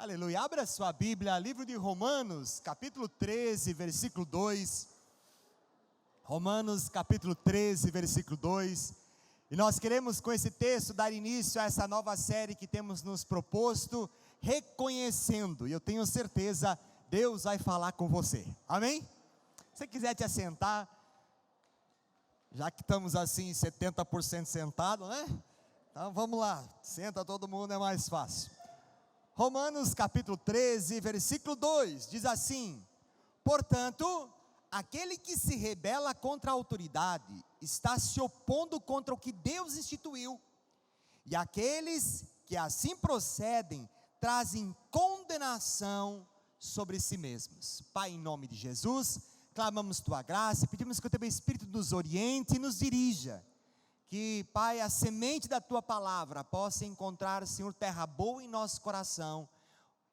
Aleluia, abra sua Bíblia, livro de Romanos, capítulo 13, versículo 2, Romanos capítulo 13, versículo 2, e nós queremos com esse texto dar início a essa nova série que temos nos proposto, reconhecendo, e eu tenho certeza, Deus vai falar com você, amém? Se você quiser te assentar, já que estamos assim 70% sentados, né? Então vamos lá, senta todo mundo, é mais fácil. Romanos capítulo 13, versículo 2, diz assim: portanto, aquele que se rebela contra a autoridade, está se opondo contra o que Deus instituiu, e aqueles que assim procedem, trazem condenação sobre si mesmos. Pai, em nome de Jesus, clamamos Tua graça, pedimos que o Teu Espírito nos oriente e nos dirija, que, Pai, a semente da Tua palavra possa encontrar, Senhor, terra boa em nosso coração,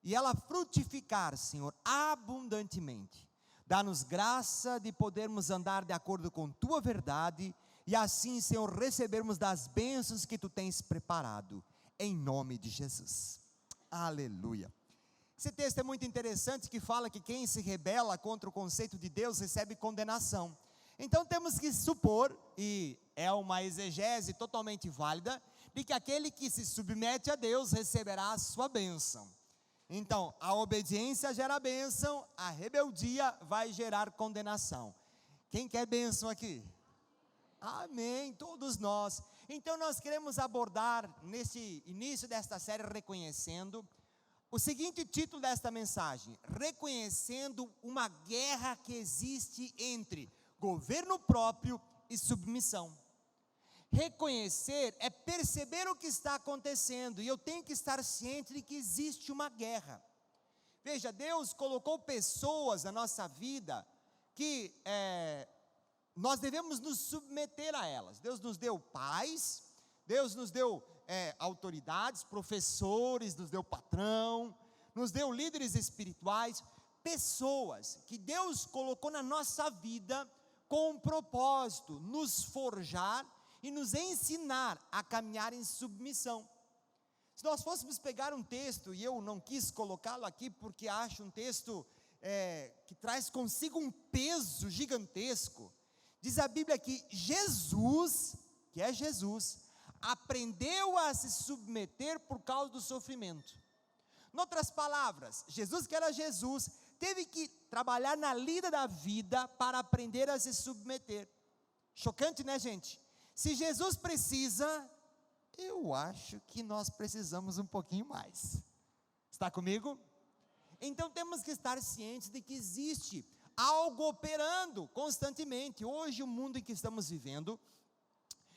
e ela frutificar, Senhor, abundantemente. Dá-nos graça de podermos andar de acordo com Tua verdade, e assim, Senhor, recebermos das bênçãos que Tu tens preparado, em nome de Jesus, aleluia. Esse texto é muito interessante, que fala que quem se rebela contra o conceito de Deus, recebe condenação. Então temos que supor, e é uma exegese totalmente válida, de que aquele que se submete a Deus, receberá a sua bênção. Então, a obediência gera bênção, a rebeldia vai gerar condenação. Quem quer bênção aqui? Amém, todos nós. Então nós queremos abordar, nesse início desta série, reconhecendo, o seguinte título desta mensagem: reconhecendo uma guerra que existe entre governo próprio e submissão. Reconhecer é perceber o que está acontecendo, e eu tenho que estar ciente de que existe uma guerra. Veja, Deus colocou pessoas na nossa vida que nós devemos nos submeter a elas. Deus nos deu pais, Deus nos deu autoridades, professores, nos deu patrão, nos deu líderes espirituais, pessoas que Deus colocou na nossa vida com um propósito, nos forjar e nos ensinar a caminhar em submissão. Se nós fôssemos pegar um texto, e eu não quis colocá-lo aqui porque acho um texto que traz consigo um peso gigantesco, diz a Bíblia que Jesus, que é Jesus, aprendeu a se submeter por causa do sofrimento. Em outras palavras, Jesus, que era Jesus, teve que trabalhar na lida da vida para aprender a se submeter. Chocante, né, gente? Se Jesus precisa, eu acho que nós precisamos um pouquinho mais. Está comigo? Então temos que estar cientes de que existe algo operando constantemente. Hoje o mundo em que estamos vivendo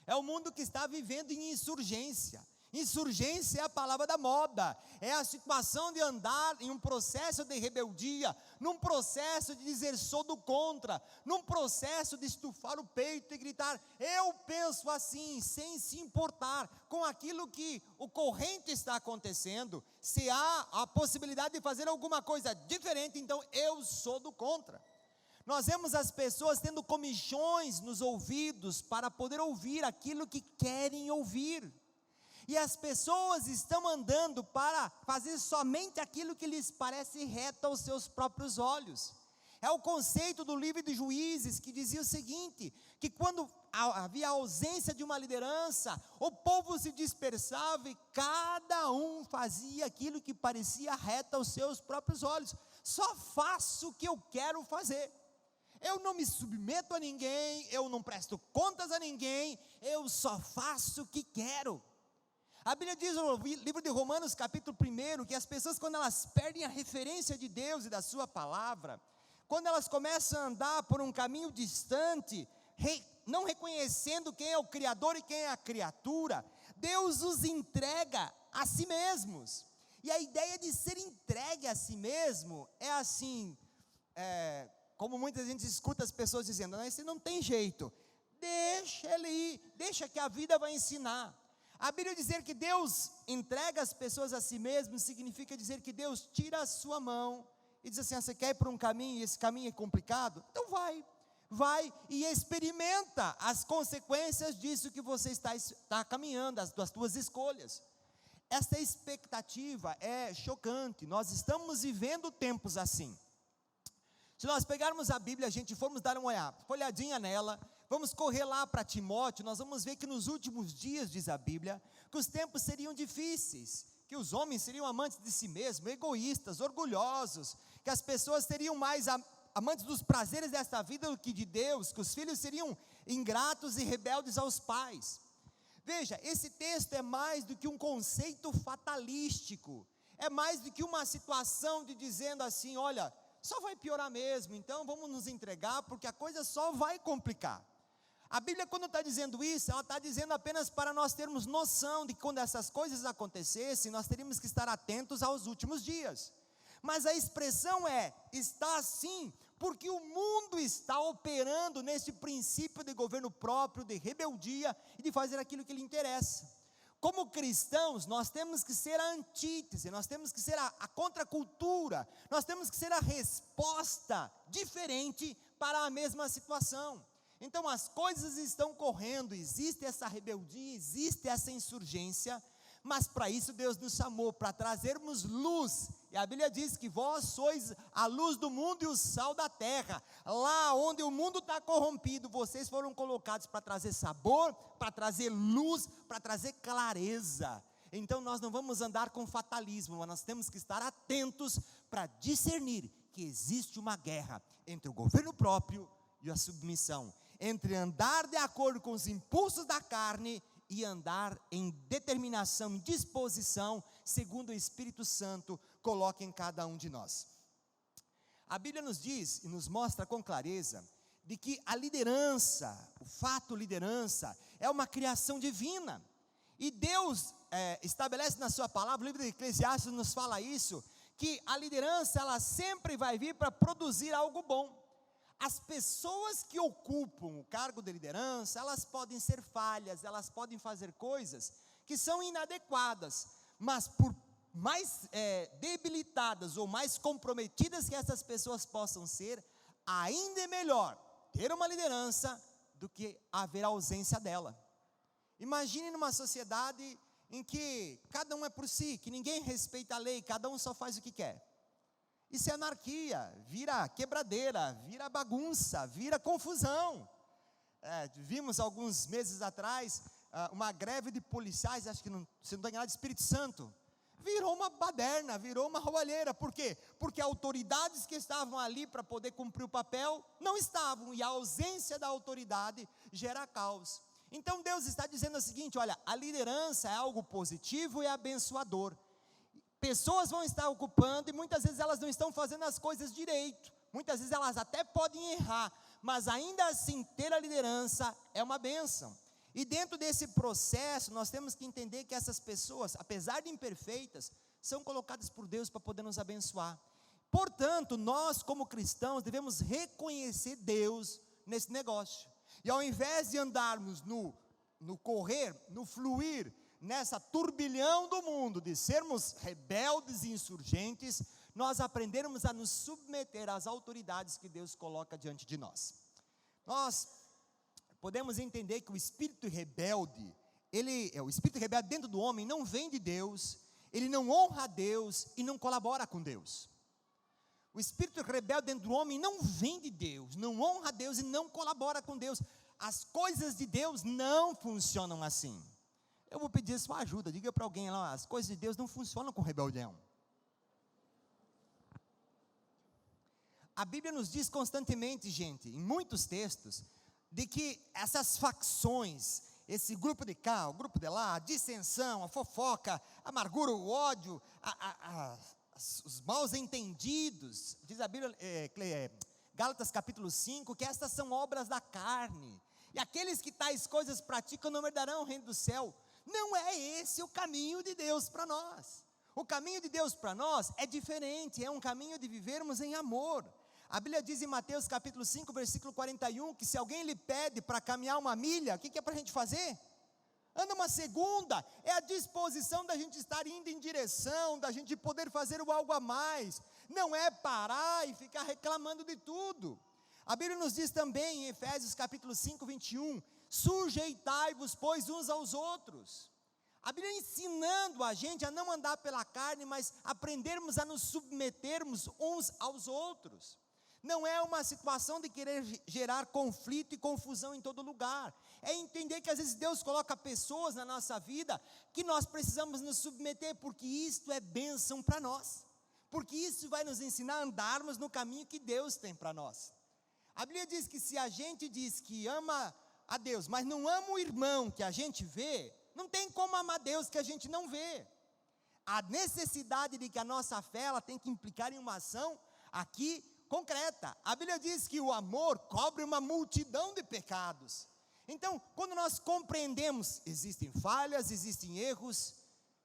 é um mundo que está vivendo em insurgência. Insurgência é a palavra da moda, é a situação de andar em um processo de rebeldia, num processo de dizer sou do contra, num processo de estufar o peito e gritar eu penso assim, sem se importar com aquilo que o corrente está acontecendo. Se há a possibilidade de fazer alguma coisa diferente, então eu sou do contra. Nós vemos as pessoas tendo comichões nos ouvidos para poder ouvir aquilo que querem ouvir. E as pessoas estão andando para fazer somente aquilo que lhes parece reto aos seus próprios olhos. É o conceito do livro de Juízes, que dizia o seguinte, que quando havia ausência de uma liderança, o povo se dispersava e cada um fazia aquilo que parecia reto aos seus próprios olhos. Só faço o que eu quero fazer. Eu não me submeto a ninguém, eu não presto contas a ninguém, eu só faço o que quero. A Bíblia diz no livro de Romanos capítulo 1, que as pessoas, quando elas perdem a referência de Deus e da sua palavra, quando elas começam a andar por um caminho distante, não reconhecendo quem é o Criador e quem é a criatura, Deus os entrega a si mesmos. E a ideia de ser entregue a si mesmo é assim, como muita gente escuta as pessoas dizendo, não, esse não tem jeito, deixa ele ir, deixa que a vida vai ensinar. A Bíblia dizer que Deus entrega as pessoas a si mesmo, significa dizer que Deus tira a sua mão, e diz assim, você quer ir por um caminho, e esse caminho é complicado? Então vai e experimenta as consequências disso que você está caminhando, das tuas escolhas. essa expectativa é chocante. Nós estamos vivendo tempos assim. Se nós pegarmos a Bíblia, a gente formos dar uma olhadinha nela, vamos correr lá para Timóteo, nós vamos ver que nos últimos dias, diz a Bíblia, que os tempos seriam difíceis, que os homens seriam amantes de si mesmos, egoístas, orgulhosos, que as pessoas seriam mais amantes dos prazeres desta vida do que de Deus, que os filhos seriam ingratos e rebeldes aos pais. Veja, esse texto é mais do que um conceito fatalístico, é mais do que uma situação de dizendo assim, olha, só vai piorar mesmo, então vamos nos entregar, porque a coisa só vai complicar. A Bíblia, quando está dizendo isso, ela está dizendo apenas para nós termos noção de que quando essas coisas acontecessem, nós teríamos que estar atentos aos últimos dias. Mas a expressão está assim, porque o mundo está operando nesse princípio de governo próprio, de rebeldia e de fazer aquilo que lhe interessa. Como cristãos, nós temos que ser a antítese, nós temos que ser a contracultura, nós temos que ser a resposta diferente para a mesma situação. Então as coisas estão correndo, existe essa rebeldia, existe essa insurgência, mas para isso Deus nos chamou, para trazermos luz, e a Bíblia diz que vós sois a luz do mundo e o sal da terra. Lá onde o mundo está corrompido, vocês foram colocados para trazer sabor, para trazer luz, para trazer clareza. Então nós não vamos andar com fatalismo, mas nós temos que estar atentos para discernir que existe uma guerra entre o governo próprio e a submissão, entre andar de acordo com os impulsos da carne e andar em determinação, em disposição, segundo o Espírito Santo coloca em cada um de nós. A Bíblia nos diz e nos mostra com clareza de que a liderança, o fato liderança, é uma criação divina, e Deus estabelece na sua palavra, o livro de Eclesiastes nos fala isso, que a liderança ela sempre vai vir para produzir algo bom. As pessoas que ocupam o cargo de liderança, elas podem ser falhas, elas podem fazer coisas que são inadequadas, mas por mais debilitadas ou mais comprometidas que essas pessoas possam ser, ainda é melhor ter uma liderança do que haver ausência dela. Imagine numa sociedade em que cada um é por si, que ninguém respeita a lei, cada um só faz o que quer. Isso é anarquia, vira quebradeira, vira bagunça, vira confusão. Vimos alguns meses atrás uma greve de policiais, acho que se não estou enganado, de Espírito Santo. Virou uma baderna, virou uma roubalheira. Por quê? Porque autoridades que estavam ali para poder cumprir o papel, não estavam, e a ausência da autoridade gera caos. Então Deus está dizendo o seguinte, olha, a liderança é algo positivo e abençoador. Pessoas vão estar ocupando e muitas vezes elas não estão fazendo as coisas direito, muitas vezes elas até podem errar, mas ainda assim ter a liderança é uma bênção. E dentro desse processo nós temos que entender que essas pessoas, apesar de imperfeitas, são colocadas por Deus para poder nos abençoar. Portanto, nós como cristãos devemos reconhecer Deus nesse negócio, e ao invés de andarmos no correr, no fluir, nessa turbilhão do mundo, de sermos rebeldes e insurgentes, nós aprendermos a nos submeter às autoridades que Deus coloca diante de nós. Nós podemos entender que o espírito rebelde, o espírito rebelde dentro do homem não vem de Deus, ele não honra a Deus e não colabora com Deus. O espírito rebelde dentro do homem não vem de Deus, não honra a Deus e não colabora com Deus. As coisas de Deus não funcionam assim. Eu vou pedir a sua ajuda, diga para alguém lá, as coisas de Deus não funcionam com rebelião. A Bíblia nos diz constantemente, gente, em muitos textos, de que essas facções, esse grupo de cá, o grupo de lá, a dissensão, a fofoca, a amargura, o ódio, os maus entendidos, diz a Bíblia, Gálatas capítulo 5, que estas são obras da carne, e aqueles que tais coisas praticam não herdarão o reino do céu. Não é esse o caminho de Deus para nós. O caminho de Deus para nós é diferente, é um caminho de vivermos em amor. A Bíblia diz em Mateus capítulo 5, versículo 41, que se alguém lhe pede para caminhar uma milha, o que é para a gente fazer? Anda uma segunda, é a disposição da gente estar indo em direção, da gente poder fazer o algo a mais, não é parar e ficar reclamando de tudo. A Bíblia nos diz também em Efésios capítulo 5, 21, sujeitai-vos, pois, uns aos outros. A Bíblia ensinando a gente a não andar pela carne, mas aprendermos a nos submetermos uns aos outros. Não é uma situação de querer gerar conflito e confusão em todo lugar. É entender que às vezes Deus coloca pessoas na nossa vida que nós precisamos nos submeter, porque isto é bênção para nós. Porque isso vai nos ensinar a andarmos no caminho que Deus tem para nós. A Bíblia diz que se a gente diz que ama a Deus, mas não ama o irmão que a gente vê, não tem como amar Deus que a gente não vê. A necessidade de que a nossa fé, ela tem que implicar em uma ação aqui concreta. A Bíblia diz que o amor cobre uma multidão de pecados. Então, quando nós compreendemos, existem falhas, existem erros.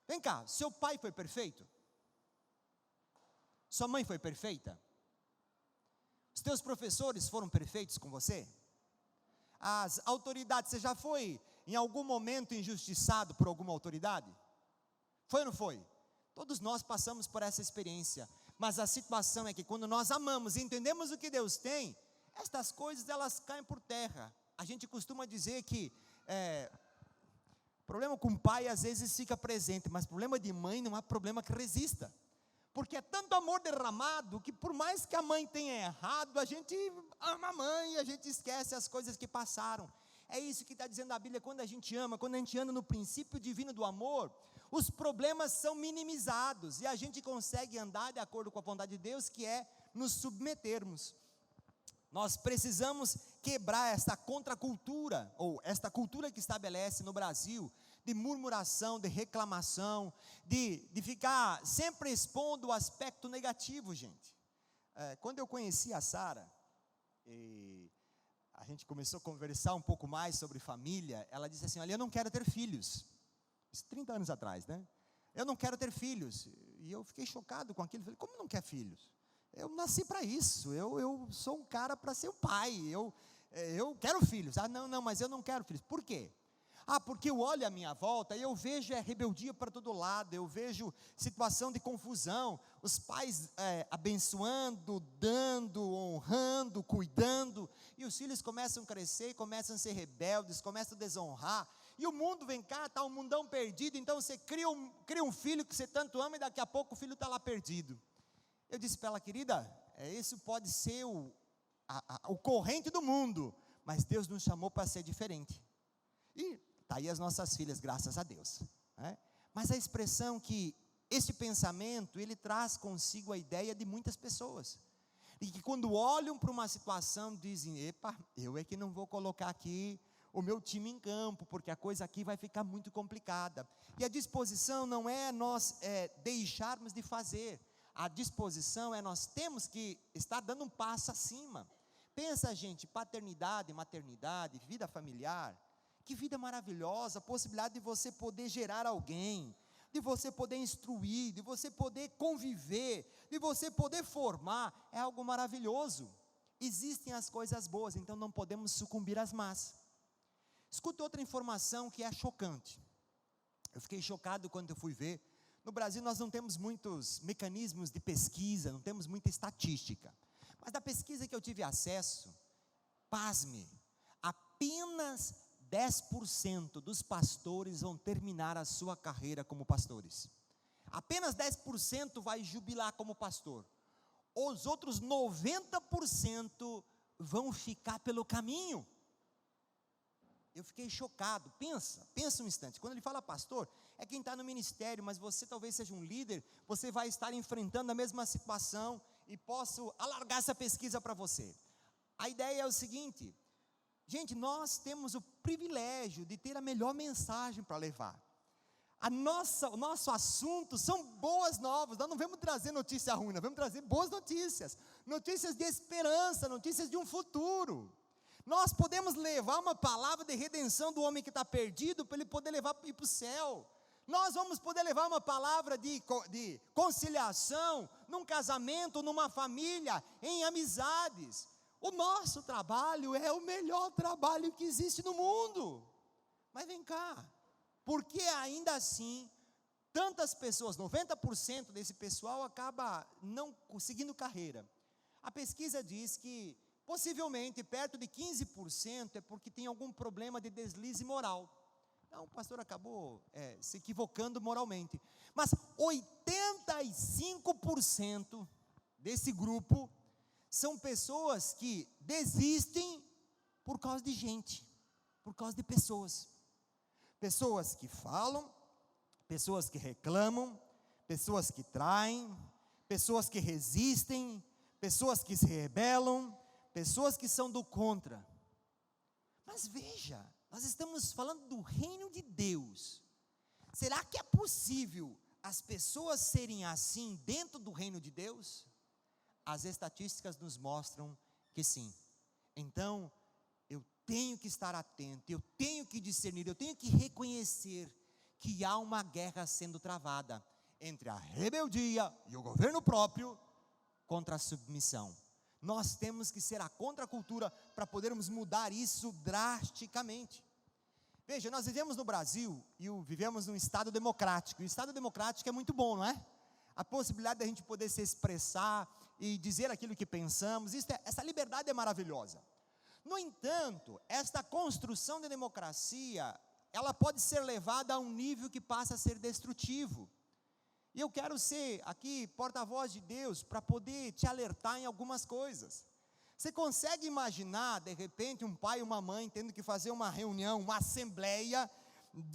Vem cá, seu pai foi perfeito? Sua mãe foi perfeita? Os teus professores foram perfeitos com você? As autoridades, você já foi em algum momento injustiçado por alguma autoridade? Foi ou não foi? Todos nós passamos por essa experiência. Mas a situação é que quando nós amamos e entendemos o que Deus tem, estas coisas elas caem por terra. A gente costuma dizer que problema com pai às vezes fica presente, mas problema de mãe não há problema que resista. Porque é tanto amor derramado que por mais que a mãe tenha errado, a gente ama a mãe e a gente esquece as coisas que passaram. É isso que está dizendo a Bíblia, quando a gente ama, quando a gente anda no princípio divino do amor, os problemas são minimizados, e a gente consegue andar de acordo com a vontade de Deus, que é nos submetermos. Nós precisamos quebrar esta contracultura, ou esta cultura que estabelece no Brasil, de murmuração, de reclamação, de ficar sempre expondo o aspecto negativo, gente. Quando eu conheci a Sara, e a gente começou a conversar um pouco mais sobre família, ela disse assim: olha, eu não quero ter filhos. Isso 30 anos atrás, né? Eu não quero ter filhos. E eu fiquei chocado com aquilo. Falei, como não quer filhos? Eu nasci para isso. Eu sou um cara para ser um pai. Eu quero filhos. Ah, não, mas eu não quero filhos. Por quê? Ah, porque eu olho à minha volta e eu vejo rebeldia para todo lado, eu vejo situação de confusão, os pais abençoando, dando, honrando, cuidando, e os filhos começam a crescer, começam a ser rebeldes, começam a desonrar, e o mundo vem cá, está um mundão perdido, então você cria um filho que você tanto ama, e daqui a pouco o filho está lá perdido. Eu disse para ela, querida, isso pode ser o corrente do mundo, mas Deus nos chamou para ser diferente. E está aí as nossas filhas, graças a Deus, né? Mas a expressão que esse pensamento, ele traz consigo a ideia de muitas pessoas, e que quando olham para uma situação, dizem, epa, eu é que não vou colocar aqui o meu time em campo, porque a coisa aqui vai ficar muito complicada. E a disposição não é nós deixarmos de fazer, a disposição é nós temos que estar dando um passo acima. Pensa, gente, paternidade, maternidade, vida familiar, que vida maravilhosa, a possibilidade de você poder gerar alguém, de você poder instruir, de você poder conviver, de você poder formar, é algo maravilhoso. Existem as coisas boas, então não podemos sucumbir às más. Escuta outra informação que é chocante. Eu fiquei chocado quando eu fui ver. No Brasil nós não temos muitos mecanismos de pesquisa, não temos muita estatística. Mas da pesquisa que eu tive acesso, pasme, apenas 10% dos pastores vão terminar a sua carreira como pastores. Apenas 10% vai jubilar como pastor. Os outros 90% vão ficar pelo caminho. Eu fiquei chocado. Pensa um instante. Quando ele fala pastor, é quem está no ministério, mas você talvez seja um líder, você vai estar enfrentando a mesma situação, e posso alargar essa pesquisa para você. A ideia é o seguinte: gente, nós temos o privilégio de ter a melhor mensagem para levar. O nosso assunto são boas novas. Nós não vamos trazer notícia ruim, nós vamos trazer boas notícias, notícias de esperança, notícias de um futuro. Nós podemos levar uma palavra de redenção do homem que está perdido, para ele poder levar para ir para o céu. Nós vamos poder levar uma palavra de conciliação, num casamento, numa família, em amizades. O nosso trabalho é o melhor trabalho que existe no mundo. Mas vem cá, por que ainda assim, tantas pessoas, 90% desse pessoal acaba não conseguindo carreira? A pesquisa diz que, possivelmente, perto de 15% é porque tem algum problema de deslize moral. Então, o pastor acabou se equivocando moralmente. Mas 85% desse grupo são pessoas que desistem por causa de gente, por causa de pessoas. Pessoas que falam, pessoas que reclamam, pessoas que traem, pessoas que resistem, pessoas que se rebelam, pessoas que são do contra. Mas veja, nós estamos falando do reino de Deus. Será que é possível as pessoas serem assim dentro do reino de Deus? As estatísticas nos mostram que sim. Então, eu tenho que estar atento, eu tenho que discernir, eu tenho que reconhecer que há uma guerra sendo travada entre a rebeldia e o governo próprio contra a submissão. Nós temos que ser a contracultura para podermos mudar isso drasticamente. Veja, nós vivemos no Brasil e vivemos num Estado democrático. E o Estado democrático é muito bom, não é? A possibilidade da gente poder se expressar e dizer aquilo que pensamos, essa liberdade é maravilhosa. No entanto, esta construção de democracia, ela pode ser levada a um nível que passa a ser destrutivo. E eu quero ser aqui porta-voz de Deus para poder te alertar em algumas coisas. Você consegue imaginar, de repente, um pai e uma mãe tendo que fazer uma reunião, uma assembleia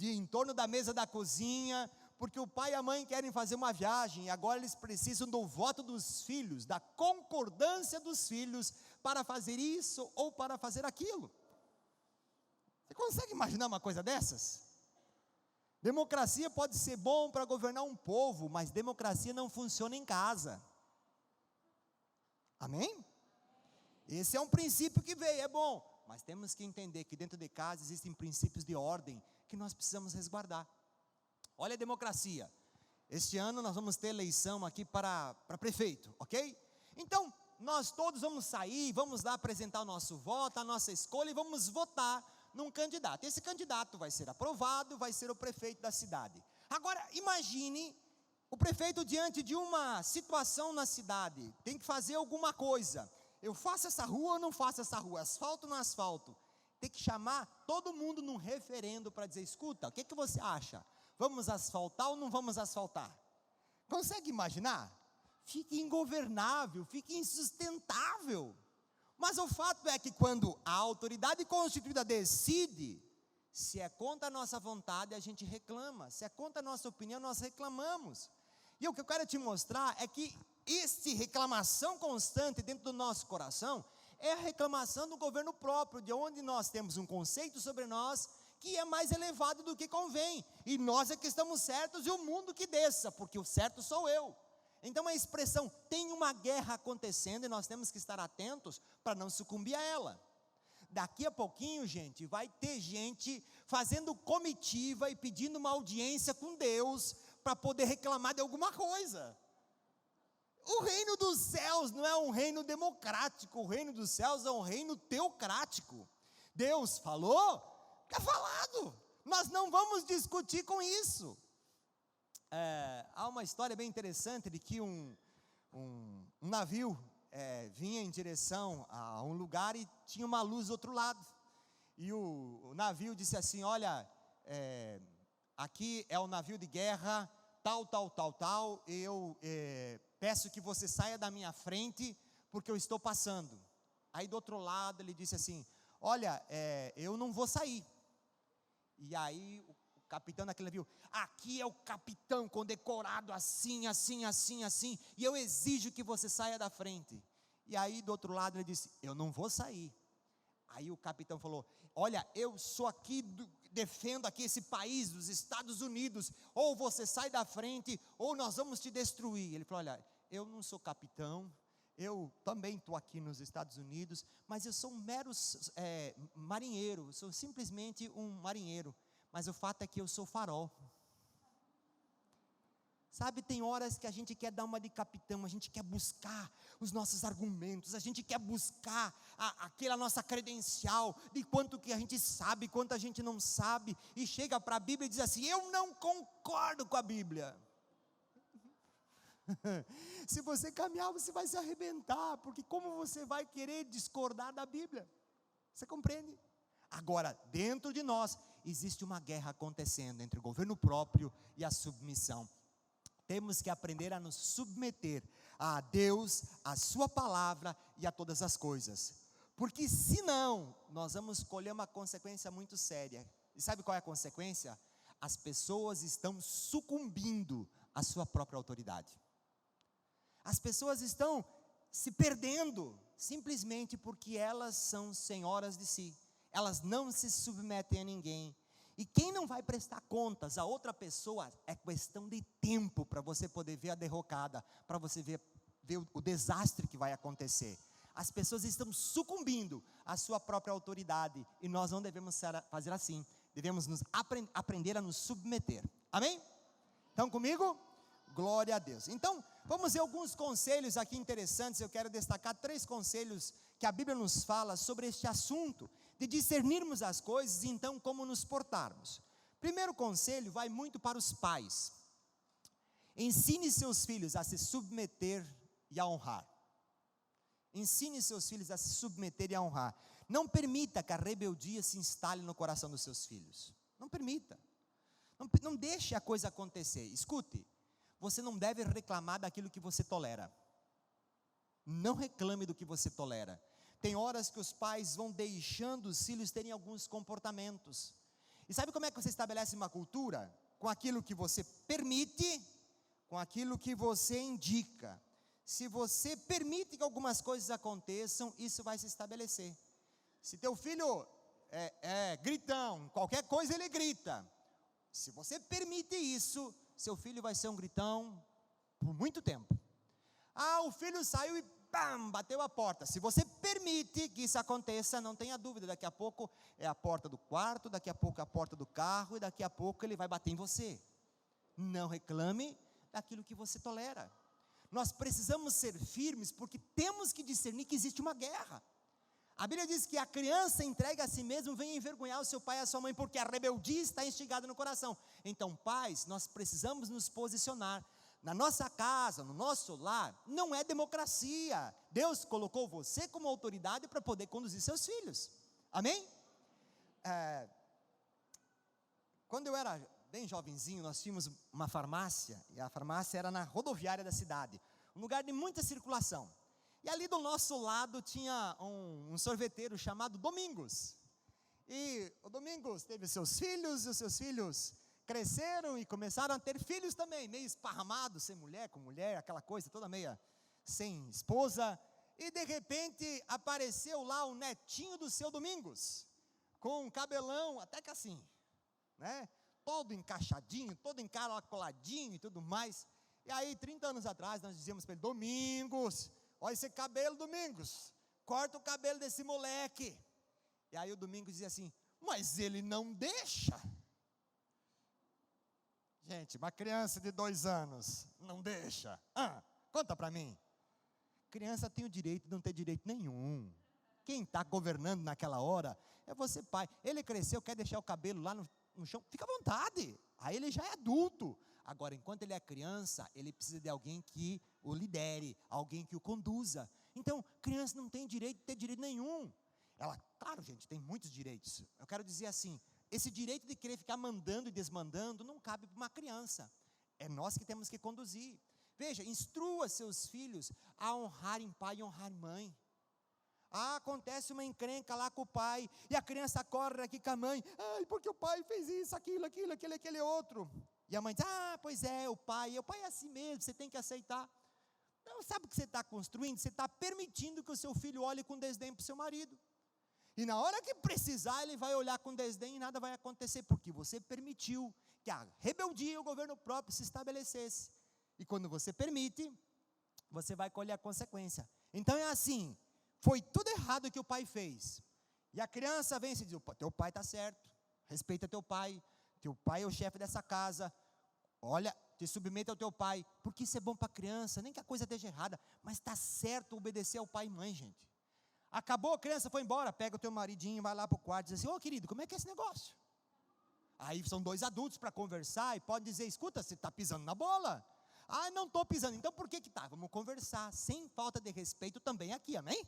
em torno da mesa da cozinha, porque o pai e a mãe querem fazer uma viagem e agora eles precisam do voto dos filhos, da concordância dos filhos para fazer isso ou para fazer aquilo. Você consegue imaginar uma coisa dessas? Democracia pode ser bom para governar um povo, mas democracia não funciona em casa. Amém? Esse é um princípio que veio, é bom, mas temos que entender que dentro de casa existem princípios de ordem que nós precisamos resguardar. Olha a democracia. Este ano nós vamos ter eleição aqui para prefeito, ok? Então, nós todos vamos sair, vamos lá apresentar o nosso voto, a nossa escolha e vamos votar num candidato. Esse candidato vai ser aprovado, vai ser o prefeito da cidade. Agora, imagine o prefeito diante de uma situação na cidade, tem que fazer alguma coisa. Eu faço essa rua ou não faço essa rua? Asfalto ou não asfalto? Tem que chamar todo mundo num referendo para dizer, escuta, o que você acha? Vamos asfaltar ou não vamos asfaltar? Consegue imaginar? Fica ingovernável, fica insustentável. Mas o fato é que quando a autoridade constituída decide, se é contra a nossa vontade, a gente reclama. Se é contra a nossa opinião, nós reclamamos. E o que eu quero te mostrar é que esta reclamação constante dentro do nosso coração é a reclamação do governo próprio, de onde nós temos um conceito sobre nós que é mais elevado do que convém. E nós é que estamos certos e o mundo que desça, porque o certo sou eu. Então a expressão, tem uma guerra acontecendo e nós temos que estar atentos para não sucumbir a ela. Daqui a pouquinho, gente, vai ter gente fazendo comitiva e pedindo uma audiência com Deus para poder reclamar de alguma coisa. O reino dos céus não é um reino democrático, o reino dos céus é um reino teocrático. Deus falou, está falado, nós não vamos discutir com isso. Há uma história bem interessante de que um navio vinha em direção a um lugar e tinha uma luz do outro lado. E o navio disse assim, olha, aqui é o navio de guerra, tal, e eu peço que você saia da minha frente, porque eu estou passando. Aí do outro lado ele disse assim, olha, eu não vou sair. E aí o capitão daquele navio, aqui é o capitão condecorado assim, e eu exijo que você saia da frente. E aí do outro lado ele disse, eu não vou sair. Aí o capitão falou, olha, eu sou aqui, defendo aqui esse país, dos Estados Unidos, ou você sai da frente, ou nós vamos te destruir. Ele falou, olha, eu não sou capitão, eu também estou aqui nos Estados Unidos, mas eu sou um mero marinheiro, sou simplesmente um marinheiro, mas o fato é que eu sou farol. Sabe, tem horas que a gente quer dar uma de capitão, a gente quer buscar os nossos argumentos, a gente quer buscar aquela nossa credencial, de quanto que a gente sabe, quanto a gente não sabe, e chega para a Bíblia e diz assim, eu não concordo com a Bíblia. Se você caminhar, você vai se arrebentar, porque como você vai querer discordar da Bíblia? Você compreende? Agora, dentro de nós, existe uma guerra acontecendo entre o governo próprio e a submissão. Temos que aprender a nos submeter a Deus, a sua palavra e a todas as coisas. Porque senão, nós vamos colher uma consequência muito séria. E sabe qual é a consequência? As pessoas estão sucumbindo à sua própria autoridade. As pessoas estão se perdendo, simplesmente porque elas são senhoras de si. Elas não se submetem a ninguém. E quem não vai prestar contas a outra pessoa, é questão de tempo para você poder ver a derrocada, para você ver o desastre que vai acontecer. As pessoas estão sucumbindo à sua própria autoridade, e nós não devemos fazer assim. Devemos aprender a nos submeter. Amém? Estão comigo? Glória a Deus. Então, vamos ver alguns conselhos aqui interessantes. Eu quero destacar 3 conselhos que a Bíblia nos fala sobre este assunto, de discernirmos as coisas e então como nos portarmos. Primeiro conselho vai muito para os pais. Ensine seus filhos a se submeter e a honrar. Ensine seus filhos a se submeter e a honrar. Não permita que a rebeldia se instale no coração dos seus filhos. Não permita. Não deixe a coisa acontecer. Escute, você não deve reclamar daquilo que você tolera. Não reclame do que você tolera. Tem horas que os pais vão deixando os filhos terem alguns comportamentos. E sabe como é que você estabelece uma cultura? Com aquilo que você permite, com aquilo que você indica. Se você permite que algumas coisas aconteçam, isso vai se estabelecer. Se teu filho é gritão, qualquer coisa ele grita. Se você permite isso, seu filho vai ser um gritão por muito tempo. O filho saiu e bateu a porta. Se você permite que isso aconteça, não tenha dúvida, daqui a pouco é a porta do quarto, daqui a pouco é a porta do carro, e daqui a pouco ele vai bater em você. Não reclame daquilo que você tolera. Nós precisamos ser firmes, porque temos que discernir que existe uma guerra. A Bíblia diz que a criança entregue a si mesmo vem envergonhar o seu pai e a sua mãe, porque a rebeldia está instigada no coração. Então, pais, nós precisamos nos posicionar. Na nossa casa, no nosso lar, não é democracia. Deus colocou você como autoridade para poder conduzir seus filhos. Amém? Quando eu era bem jovenzinho, nós tínhamos uma farmácia, e a farmácia era na rodoviária da cidade, um lugar de muita circulação. E ali do nosso lado tinha um sorveteiro chamado Domingos. E o Domingos teve seus filhos, e os seus filhos cresceram e começaram a ter filhos também, meio esparramados, sem mulher, com mulher, aquela coisa toda meia sem esposa. E de repente apareceu lá o netinho do seu Domingos, com um cabelão até que assim, né? Todo encaixadinho, todo encaracoladinho e tudo mais. E aí 30 anos atrás nós dizíamos para ele: Domingos, olha esse cabelo, Domingos, corta o cabelo desse moleque. E aí o Domingos dizia assim: mas ele não deixa. Gente, uma criança de 2 anos não deixa. Conta para mim. Criança tem o direito de não ter direito nenhum. Quem está governando naquela hora é você, pai. Ele cresceu, quer deixar o cabelo lá no chão, fica à vontade. Aí ele já é adulto. Agora, enquanto ele é criança, ele precisa de alguém que o lidere, alguém que o conduza. Então, criança não tem direito de ter direito nenhum. Ela, claro, gente, tem muitos direitos. Eu quero dizer assim, esse direito de querer ficar mandando e desmandando não cabe para uma criança. É nós que temos que conduzir. Veja, instrua seus filhos a honrarem pai e honrar mãe. Acontece uma encrenca lá com o pai, e a criança corre aqui com a mãe: porque o pai fez isso, aquilo, aquele outro. E a mãe diz: pois é, o pai é assim mesmo, você tem que aceitar. Não, sabe o que você está construindo? Você está permitindo que o seu filho olhe com desdém para o seu marido. E na hora que precisar, ele vai olhar com desdém e nada vai acontecer, porque você permitiu que a rebeldia e o governo próprio se estabelecesse. E quando você permite, você vai colher a consequência. Então é assim, foi tudo errado que o pai fez. E a criança vem e diz: teu pai está certo, respeita teu pai é o chefe dessa casa, olha, te submeta ao teu pai, porque isso é bom para a criança, nem que a coisa esteja errada, mas está certo obedecer ao pai e mãe, gente. Acabou, a criança foi embora, pega o teu maridinho, vai lá para o quarto e diz assim: querido, como é que é esse negócio? Aí são 2 adultos para conversar, e pode dizer: escuta, você está pisando na bola. Não estou pisando, então por que está? Vamos conversar, sem falta de respeito também aqui, amém?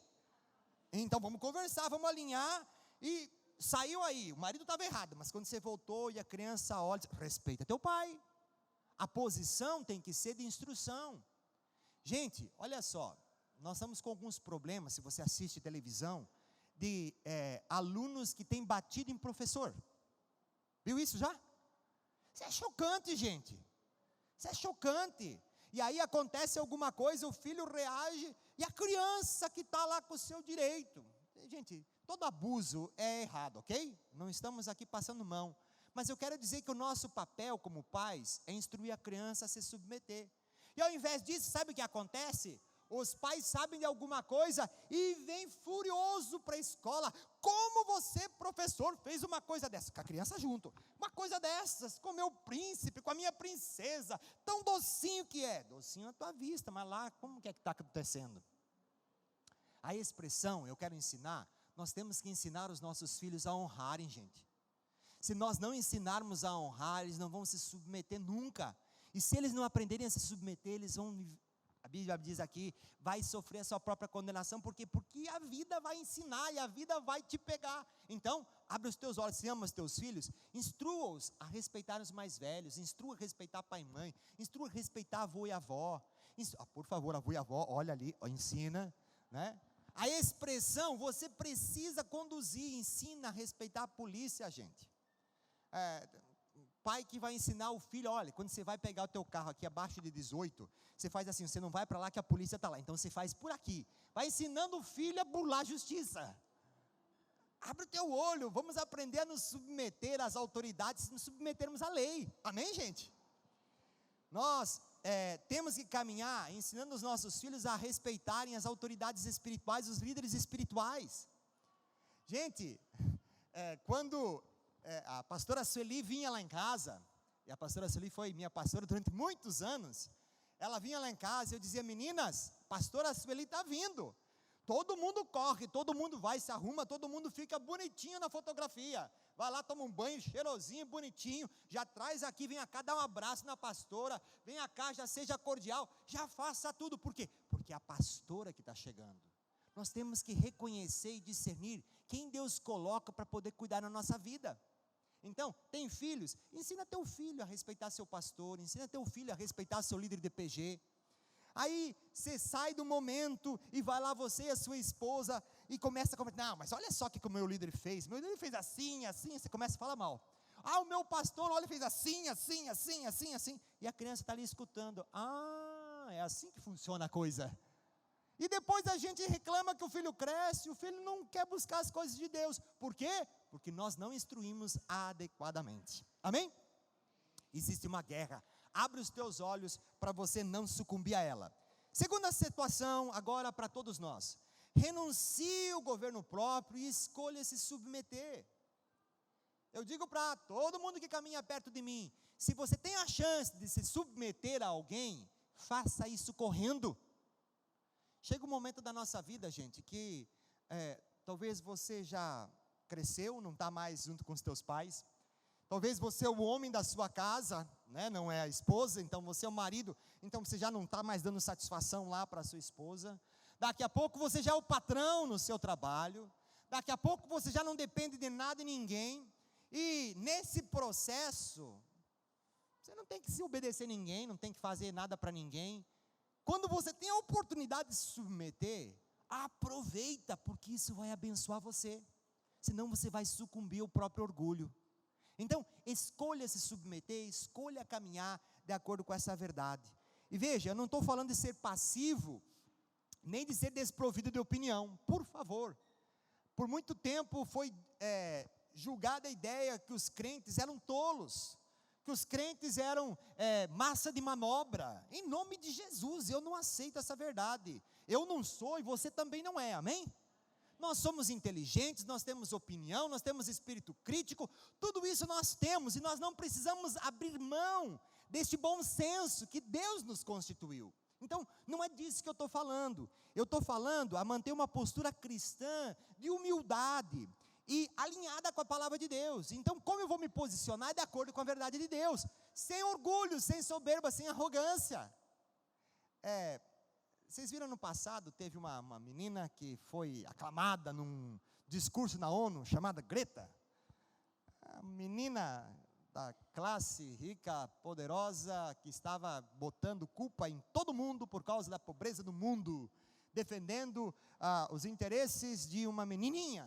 Então vamos conversar, vamos alinhar, e saiu aí, o marido estava errado, mas quando você voltou e a criança olha, respeita teu pai. A posição tem que ser de instrução. Gente, olha só, nós estamos com alguns problemas, se você assiste televisão, de alunos que têm batido em professor. Viu isso já? Isso é chocante, gente. Isso é chocante. E aí acontece alguma coisa, o filho reage, e a criança que está lá com o seu direito. Gente, todo abuso é errado, ok? Não estamos aqui passando mão. Mas eu quero dizer que o nosso papel como pais é instruir a criança a se submeter. E ao invés disso, sabe o que acontece? Os pais sabem de alguma coisa e vem furioso para a escola. Como você, professor, fez uma coisa dessa? Com a criança junto. Uma coisa dessas, com o meu príncipe, com a minha princesa. Tão docinho que é. Docinho à tua vista, mas lá, como que é que está acontecendo? A expressão, eu quero ensinar, nós temos que ensinar os nossos filhos a honrarem, gente. Se nós não ensinarmos a honrar, eles não vão se submeter nunca. E se eles não aprenderem a se submeter, eles vão, a Bíblia diz aqui, vai sofrer a sua própria condenação. Por quê? Porque a vida vai ensinar e a vida vai te pegar. Então, abre os teus olhos, se ama os teus filhos, instrua-os a respeitar os mais velhos, instrua a respeitar pai e mãe, instrua a respeitar avô e avó. Por favor, avô e avó, olha ali, ensina, né? A expressão, você precisa conduzir, ensina a respeitar a polícia, gente. Pai que vai ensinar o filho, olha, quando você vai pegar o teu carro aqui abaixo de 18, você faz assim, você não vai para lá que a polícia está lá, então você faz por aqui. Vai ensinando o filho a burlar a justiça. Abre o teu olho, vamos aprender a nos submeter às autoridades, nos submetermos à lei. Amém, gente? Nós temos que caminhar ensinando os nossos filhos a respeitarem as autoridades espirituais, os líderes espirituais. Gente, quando a pastora Sueli vinha lá em casa, e a pastora Sueli foi minha pastora durante muitos anos, ela vinha lá em casa e eu dizia, meninas, pastora Sueli está vindo, todo mundo corre, todo mundo vai, se arruma, todo mundo fica bonitinho na fotografia, vai lá, toma um banho cheirosinho, bonitinho, já traz aqui, vem cá, dá um abraço na pastora, vem cá, já seja cordial, já faça tudo, por quê? Porque é a pastora que está chegando. Nós temos que reconhecer e discernir quem Deus coloca para poder cuidar da nossa vida. Então, tem filhos, ensina teu filho a respeitar seu pastor, ensina teu filho a respeitar seu líder de PG. Aí, você sai do momento e vai lá você e a sua esposa e começa a comentar, não, mas olha só o que o meu líder fez assim, assim, você começa a falar mal. O meu pastor, olha, fez assim, assim, assim, assim, assim, e a criança está ali escutando, é assim que funciona a coisa. E depois a gente reclama que o filho cresce, o filho não quer buscar as coisas de Deus. Por quê? Porque nós não instruímos adequadamente. Amém? Existe uma guerra. Abre os teus olhos para você não sucumbir a ela. Segunda situação, agora para todos nós. Renuncie o governo próprio e escolha se submeter. Eu digo para todo mundo que caminha perto de mim, se você tem a chance de se submeter a alguém, faça isso correndo. Chega um momento da nossa vida, gente, que talvez você já cresceu, não está mais junto com os teus pais. Talvez você é o homem da sua casa, né, não é a esposa, então você é o marido, então você já não está mais dando satisfação lá para a sua esposa. Daqui a pouco você já é o patrão no seu trabalho. Daqui a pouco você já não depende de nada e ninguém. E nesse processo, você não tem que se obedecer a ninguém, não tem que fazer nada para ninguém. Quando você tem a oportunidade de se submeter, aproveita, porque isso vai abençoar você. Senão você vai sucumbir ao próprio orgulho. Então, escolha se submeter, escolha caminhar de acordo com essa verdade. E veja, eu não estou falando de ser passivo, nem de ser desprovido de opinião, por favor. Por muito tempo foi julgada a ideia que os crentes eram tolos, que os crentes eram massa de manobra. Em nome de Jesus, eu não aceito essa verdade. Eu não sou e você também não é, amém? Nós somos inteligentes, nós temos opinião, nós temos espírito crítico, tudo isso nós temos, e nós não precisamos abrir mão deste bom senso que Deus nos constituiu. Então, não é disso que eu estou falando. Eu estou falando a manter uma postura cristã de humildade e alinhada com a palavra de Deus. Então, como eu vou me posicionar de acordo com a verdade de Deus? Sem orgulho, sem soberba, sem arrogância. Vocês viram no passado, teve uma menina que foi aclamada num discurso na ONU, chamada Greta, a menina da classe rica, poderosa, que estava botando culpa em todo mundo por causa da pobreza do mundo, defendendo os interesses de uma menininha,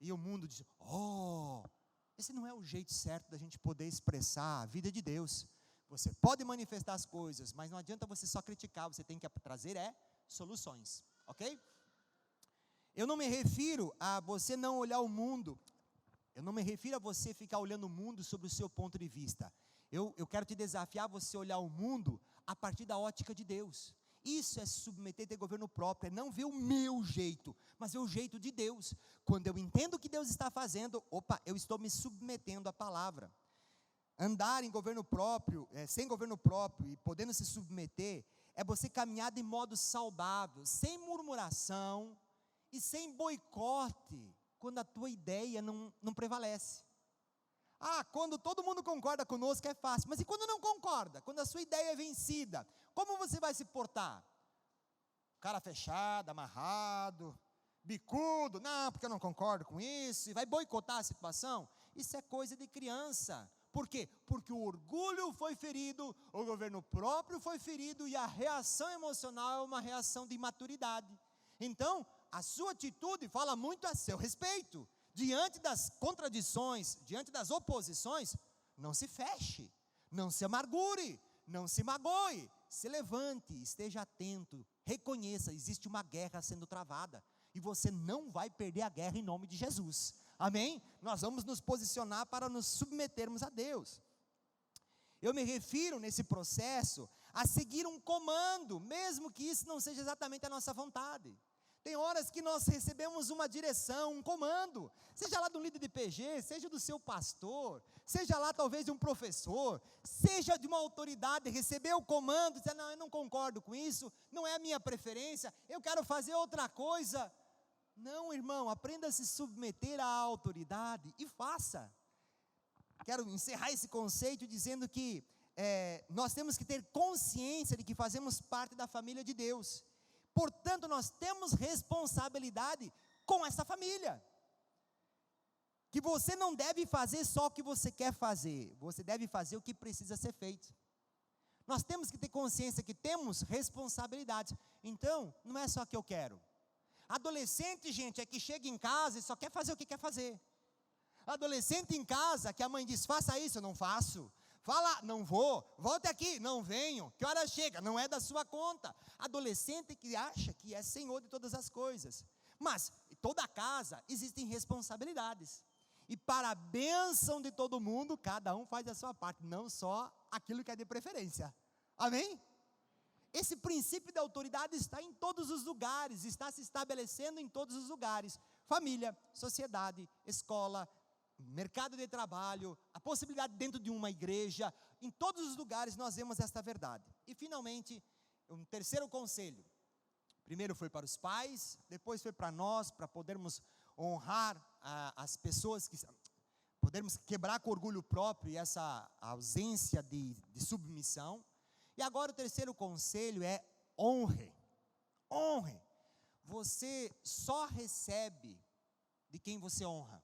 e o mundo diz: oh, esse não é o jeito certo da gente poder expressar a vida de Deus. Você pode manifestar as coisas, mas não adianta você só criticar, você tem que trazer soluções, ok? Eu não me refiro a você não olhar o mundo, eu não me refiro a você ficar olhando o mundo sobre o seu ponto de vista. Eu quero te desafiar a você olhar o mundo a partir da ótica de Deus. Isso é se submeter a ter governo próprio, é não ver o meu jeito, mas ver o jeito de Deus. Quando eu entendo o que Deus está fazendo, eu estou me submetendo à palavra. Andar em governo próprio, sem governo próprio e podendo se submeter, é você caminhar de modo saudável, sem murmuração e sem boicote, quando a tua ideia não prevalece. Quando todo mundo concorda conosco é fácil, mas e quando não concorda? Quando a sua ideia é vencida, como você vai se portar? Cara fechado, amarrado, bicudo, não, porque eu não concordo com isso, e vai boicotar a situação? Isso é coisa de criança. Por quê? Porque o orgulho foi ferido, o governo próprio foi ferido, e a reação emocional é uma reação de imaturidade. Então, a sua atitude fala muito a seu respeito. Diante das contradições, diante das oposições, não se feche, não se amargure, não se magoe, se levante, esteja atento, reconheça, existe uma guerra sendo travada, e você não vai perder a guerra em nome de Jesus, amém? Nós vamos nos posicionar para nos submetermos a Deus. Eu me refiro nesse processo a seguir um comando, mesmo que isso não seja exatamente a nossa vontade. Tem horas que nós recebemos uma direção, um comando, seja lá do líder de PG, seja do seu pastor, seja lá talvez de um professor, seja de uma autoridade, receber o comando, dizer: não, eu não concordo com isso, não é a minha preferência, eu quero fazer outra coisa. Não, irmão, aprenda a se submeter à autoridade e faça. Quero encerrar esse conceito dizendo que nós temos que ter consciência de que fazemos parte da família de Deus. Portanto, nós temos responsabilidade com essa família. Que você não deve fazer só o que você quer fazer, você deve fazer o que precisa ser feito. Nós temos que ter consciência que temos responsabilidades. Então, não é só o que eu quero. Adolescente, gente, é que chega em casa e só quer fazer o que quer fazer. Adolescente em casa, que a mãe diz: faça isso, eu não faço. Fala, não vou, volte aqui, não venho, que hora chega, não é da sua conta. Adolescente que acha que é senhor de todas as coisas. Mas, em toda casa, existem responsabilidades. E para a bênção de todo mundo, cada um faz a sua parte, não só aquilo que é de preferência. Amém? Esse princípio de autoridade está em todos os lugares, está se estabelecendo em todos os lugares. Família, sociedade, escola, mercado de trabalho, a possibilidade dentro de uma igreja, em todos os lugares nós vemos esta verdade. E finalmente, um terceiro conselho, primeiro foi para os pais, depois foi para nós, para podermos honrar as pessoas, podermos quebrar com orgulho próprio e essa ausência de submissão. E agora o terceiro conselho é: honre, honre. Você só recebe de quem você honra.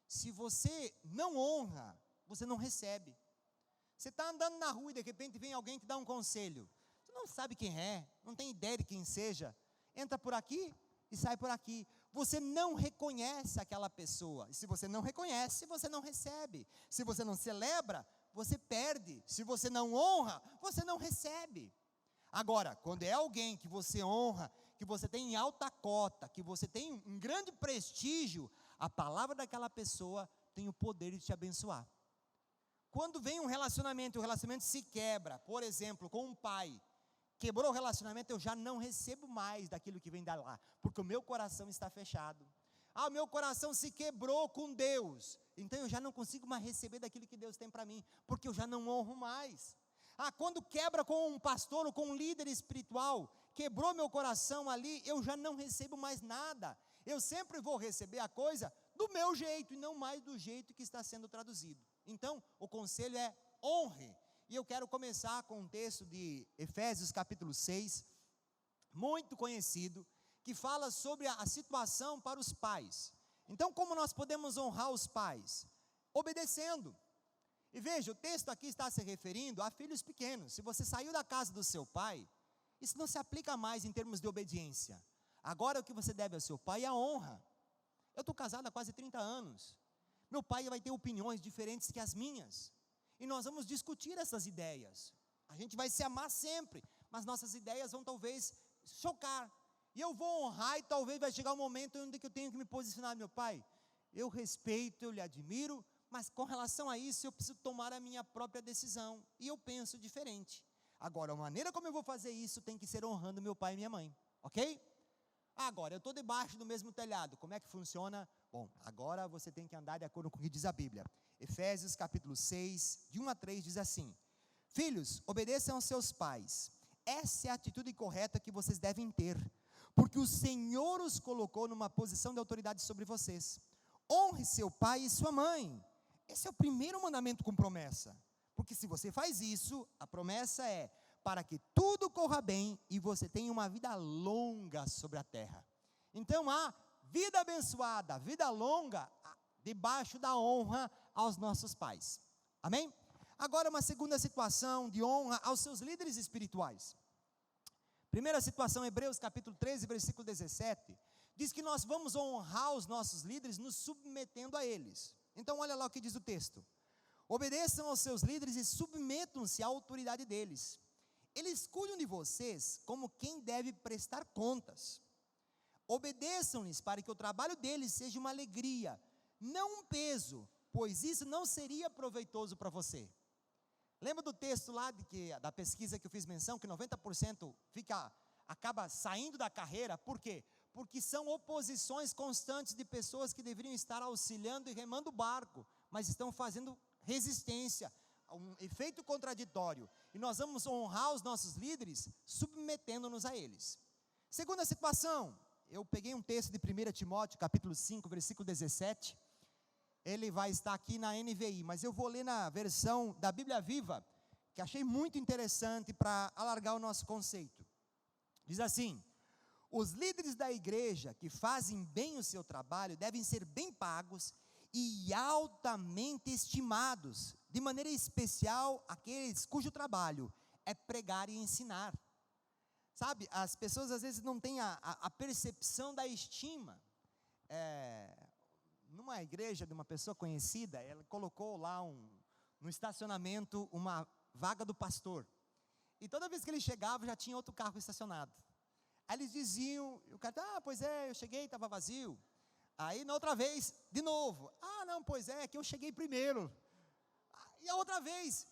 Se você não honra, você não recebe. Você está andando na rua e de repente vem alguém te dar um conselho. Você não sabe quem é, não tem ideia de quem seja. Entra por aqui e sai por aqui. Você não reconhece aquela pessoa. E se você não reconhece, você não recebe. Se você não celebra, você perde. Se você não honra, você não recebe. Agora, quando é alguém que você honra, que você tem em alta cota, que você tem um grande prestígio, a palavra daquela pessoa tem o poder de te abençoar. Quando vem um relacionamento e o relacionamento se quebra, por exemplo, com um pai, quebrou o relacionamento, eu já não recebo mais daquilo que vem da lá, porque o meu coração está fechado. O meu coração se quebrou com Deus, então eu já não consigo mais receber daquilo que Deus tem para mim, porque eu já não honro mais. Quando quebra com um pastor ou com um líder espiritual, quebrou meu coração ali, eu já não recebo mais nada. Eu sempre vou receber a coisa do meu jeito e não mais do jeito que está sendo traduzido. Então, o conselho é: honre. E eu quero começar com um texto de Efésios capítulo 6, muito conhecido, que fala sobre a situação para os pais. Então, como nós podemos honrar os pais? Obedecendo. E veja, o texto aqui está se referindo a filhos pequenos. Se você saiu da casa do seu pai, isso não se aplica mais em termos de obediência. Agora o que você deve ao seu pai é a honra. Eu estou casado há quase 30 anos. Meu pai vai ter opiniões diferentes que as minhas. E nós vamos discutir essas ideias. A gente vai se amar sempre, mas nossas ideias vão talvez chocar. E eu vou honrar e talvez vai chegar um momento onde eu tenho que me posicionar. Meu pai, eu respeito, eu lhe admiro, mas com relação a isso eu preciso tomar a minha própria decisão. E eu penso diferente. Agora, a maneira como eu vou fazer isso tem que ser honrando meu pai e minha mãe. Ok? Agora, eu estou debaixo do mesmo telhado. Como é que funciona? Bom, agora você tem que andar de acordo com o que diz a Bíblia. Efésios capítulo 6, de 1 a 3, diz assim: Filhos, obedeçam aos seus pais. Essa é a atitude correta que vocês devem ter, porque o Senhor os colocou numa posição de autoridade sobre vocês. Honre seu pai e sua mãe. Esse é o primeiro mandamento com promessa. Porque se você faz isso, a promessa é para que tudo corra bem e você tenha uma vida longa sobre a terra. Então há vida abençoada, vida longa, debaixo da honra aos nossos pais. Amém? Agora uma segunda situação de honra aos seus líderes espirituais. Primeira situação, Hebreus capítulo 13, versículo 17, diz que nós vamos honrar os nossos líderes nos submetendo a eles. Então olha lá o que diz o texto: obedeçam aos seus líderes e submetam-se à autoridade deles. Eles cuidam de vocês como quem deve prestar contas. Obedeçam-lhes para que o trabalho deles seja uma alegria, não um peso, pois isso não seria proveitoso para você. Lembra do texto lá da pesquisa que eu fiz menção, que 90% acaba saindo da carreira? Por quê? Porque são oposições constantes de pessoas que deveriam estar auxiliando e remando o barco, mas estão fazendo resistência, um efeito contraditório. E nós vamos honrar os nossos líderes submetendo-nos a eles. Segunda situação, eu peguei um texto de 1 Timóteo, capítulo 5, versículo 17. Ele vai estar aqui na NVI, mas eu vou ler na versão da Bíblia Viva, que achei muito interessante para alargar o nosso conceito. Diz assim: os líderes da igreja que fazem bem o seu trabalho devem ser bem pagos e altamente estimados, de maneira especial aqueles cujo trabalho é pregar e ensinar. Sabe, as pessoas às vezes não têm a percepção da estima. Numa igreja de uma pessoa conhecida, ela colocou lá no estacionamento uma vaga do pastor. E toda vez que ele chegava, já tinha outro carro estacionado. Aí eles diziam, o cara, pois é, eu cheguei, estava vazio. Aí na outra vez, de novo, não, pois é, que eu cheguei primeiro. E a outra vez,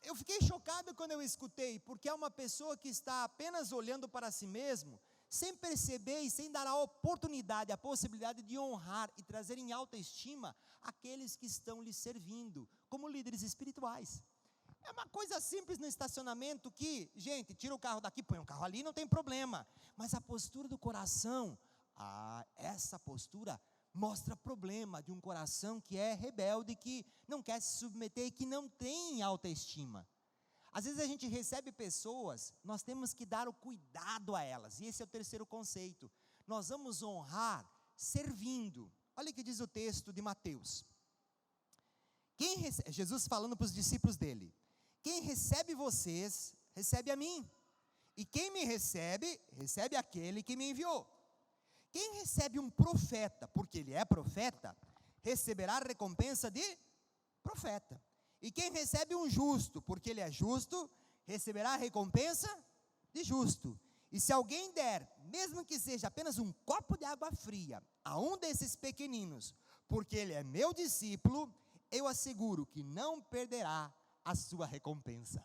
eu fiquei chocado quando eu escutei, porque é uma pessoa que está apenas olhando para si mesmo, sem perceber e sem dar a oportunidade, a possibilidade de honrar e trazer em alta estima aqueles que estão lhe servindo, como líderes espirituais. É uma coisa simples no estacionamento que, gente, tira o carro daqui, põe um carro ali, não tem problema. Mas a postura do coração, essa postura mostra problema de um coração que é rebelde, que não quer se submeter e que não tem autoestima. Às vezes a gente recebe pessoas, nós temos que dar o cuidado a elas, e esse é o terceiro conceito. Nós vamos honrar servindo. Olha o que diz o texto de Mateus. Jesus falando para os discípulos dele: quem recebe vocês, recebe a mim, e quem me recebe, recebe aquele que me enviou. Quem recebe um profeta, porque ele é profeta, receberá a recompensa de profeta. E quem recebe um justo, porque ele é justo, receberá a recompensa de justo. E se alguém der, mesmo que seja apenas um copo de água fria, a um desses pequeninos, porque ele é meu discípulo, eu asseguro que não perderá a sua recompensa.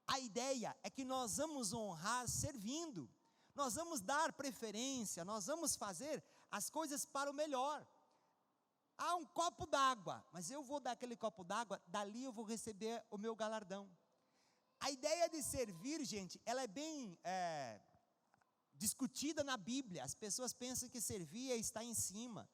A ideia é que nós vamos honrar servindo, nós vamos dar preferência, nós vamos fazer as coisas para o melhor. Um copo d'água, mas eu vou dar aquele copo d'água, dali eu vou receber o meu galardão. A ideia de servir, gente, ela é bem discutida na Bíblia. As pessoas pensam que servir é estar em cima.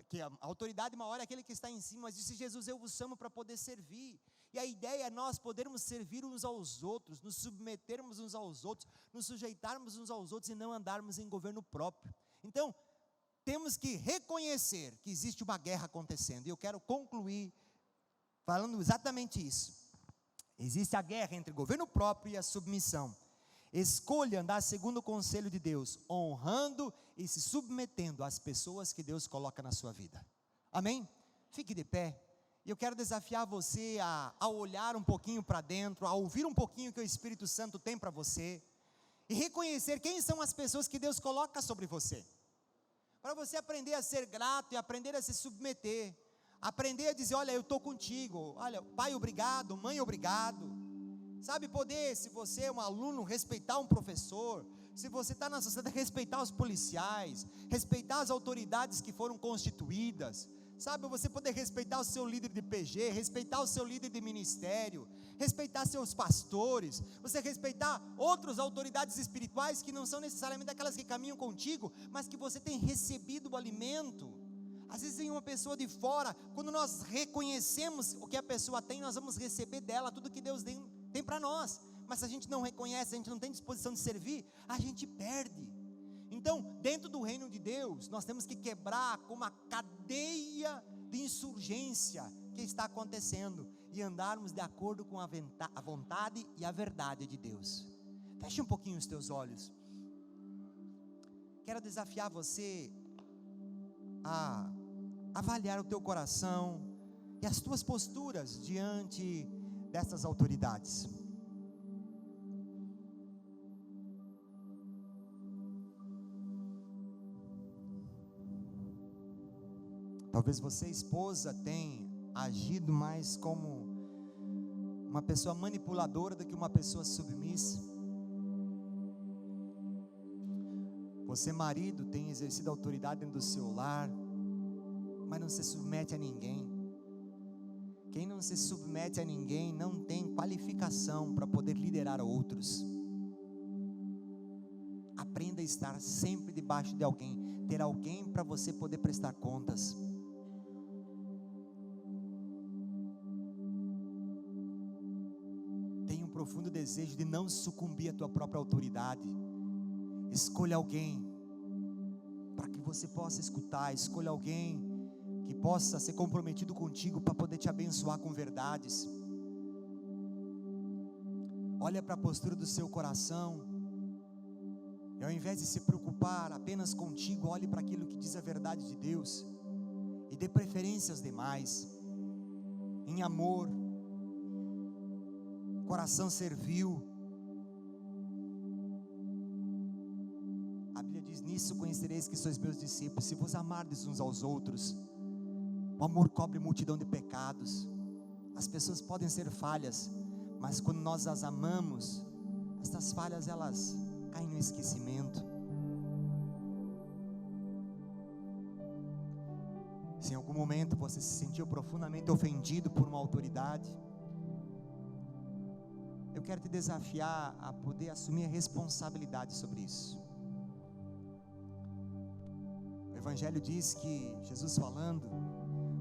Que a autoridade maior é aquele que está em cima, mas disse Jesus: eu vos chamo para poder servir. E a ideia é nós podermos servir uns aos outros, nos submetermos uns aos outros, nos sujeitarmos uns aos outros e não andarmos em governo próprio. Então, temos que reconhecer que existe uma guerra acontecendo. E eu quero concluir falando exatamente isso. Existe a guerra entre o governo próprio e a submissão. Escolha andar segundo o conselho de Deus, honrando e se submetendo às pessoas que Deus coloca na sua vida. Amém? Fique de pé. E eu quero desafiar você a olhar um pouquinho para dentro, a ouvir um pouquinho o que o Espírito Santo tem para você, e reconhecer quem são as pessoas que Deus coloca sobre você, para você aprender a ser grato e aprender a se submeter, aprender a dizer: olha, eu estou contigo, olha, pai, obrigado, mãe, obrigado. Sabe, poder, se você é um aluno, respeitar um professor, se você está na sociedade, respeitar os policiais, respeitar as autoridades que foram constituídas, sabe, você poder respeitar o seu líder de PG, respeitar o seu líder de ministério, respeitar seus pastores, você respeitar outras autoridades espirituais que não são necessariamente aquelas que caminham contigo, mas que você tem recebido o alimento. Às vezes vem uma pessoa de fora, quando nós reconhecemos o que a pessoa tem, nós vamos receber dela tudo que Deus tem para nós, mas se a gente não reconhece, a gente não tem disposição de servir, a gente perde. Então, dentro do reino de Deus, nós temos que quebrar com uma cadeia de insurgência que está acontecendo, e andarmos de acordo com a vontade e a verdade de Deus. Feche um pouquinho os teus olhos. Quero desafiar você a avaliar o teu coração e as tuas posturas diante dessas autoridades. Talvez você, esposa, tenha agido mais como uma pessoa manipuladora do que uma pessoa submissa. Você, marido, tem exercido autoridade dentro do seu lar, mas não se submete a ninguém. Quem não se submete a ninguém não tem qualificação para poder liderar outros. Aprenda a estar sempre debaixo de alguém, ter alguém para você poder prestar contas. Tenha um profundo desejo de não sucumbir à tua própria autoridade. Escolha alguém para que você possa escutar. Escolha alguém que possa ser comprometido contigo para poder te abençoar com verdades. Olha para a postura do seu coração, e ao invés de se preocupar apenas contigo, olhe para aquilo que diz a verdade de Deus, e dê preferência aos demais, em amor, coração servil. A Bíblia diz: nisso conhecereis que sois meus discípulos, se vos amardes uns aos outros. O amor cobre multidão de pecados. As pessoas podem ser falhas, mas quando nós as amamos, essas falhas elas caem no esquecimento. Se em algum momento você se sentiu profundamente ofendido por uma autoridade, eu quero te desafiar a poder assumir a responsabilidade sobre isso. O Evangelho diz que, Jesus falando,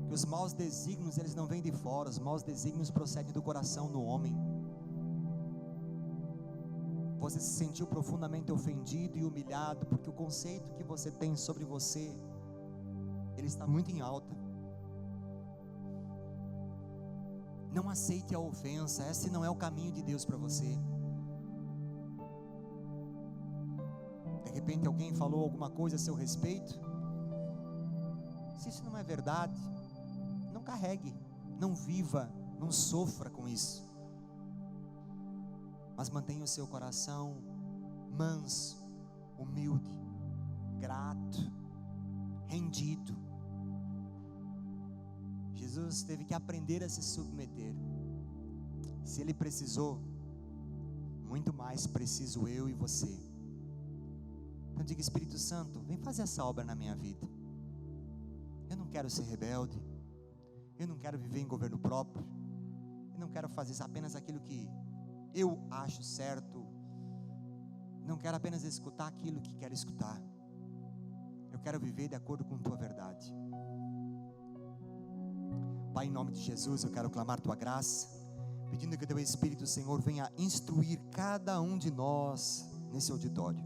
que os maus desígnios, eles não vêm de fora, os maus desígnios procedem do coração do homem. Você se sentiu profundamente ofendido e humilhado, porque o conceito que você tem sobre você, ele está muito em alta. Não aceite a ofensa, esse não é o caminho de Deus para você. De repente alguém falou alguma coisa a seu respeito, se isso não é verdade, não carregue, não viva, não sofra com isso, mas mantenha o seu coração manso, humilde, grato, rendido. Jesus teve que aprender a se submeter. Se ele precisou, muito mais preciso eu e você. Então diga: Espírito Santo, vem fazer essa obra na minha vida. Eu não quero ser rebelde, eu não quero viver em governo próprio, eu não quero fazer apenas aquilo que eu acho certo, não quero apenas escutar aquilo que quero escutar, eu quero viver de acordo com tua verdade. Pai, em nome de Jesus, eu quero clamar tua graça, pedindo que o teu Espírito, Senhor, venha instruir cada um de nós nesse auditório.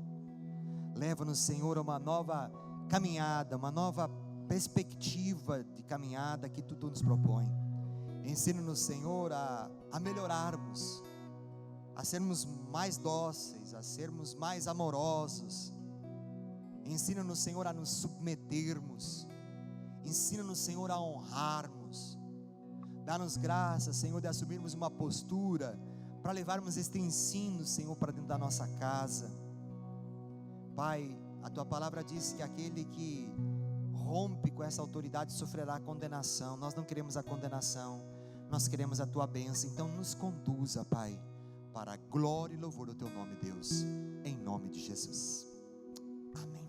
Leva-nos, Senhor, a uma nova caminhada, uma nova perspectiva de caminhada que Tu nos propõe. Ensina-nos, Senhor, a melhorarmos, a sermos mais dóceis, a sermos mais amorosos. Ensina-nos, Senhor, a nos submetermos. Ensina-nos, Senhor, a honrarmos. Dá-nos graça, Senhor, de assumirmos uma postura para levarmos este ensino, Senhor, para dentro da nossa casa. Pai, a Tua palavra diz que aquele que rompe com essa autoridade sofrerá condenação. Nós não queremos a condenação, nós queremos a Tua bênção. Então nos conduza, Pai, para a glória e louvor do Teu nome, Deus, em nome de Jesus. Amém.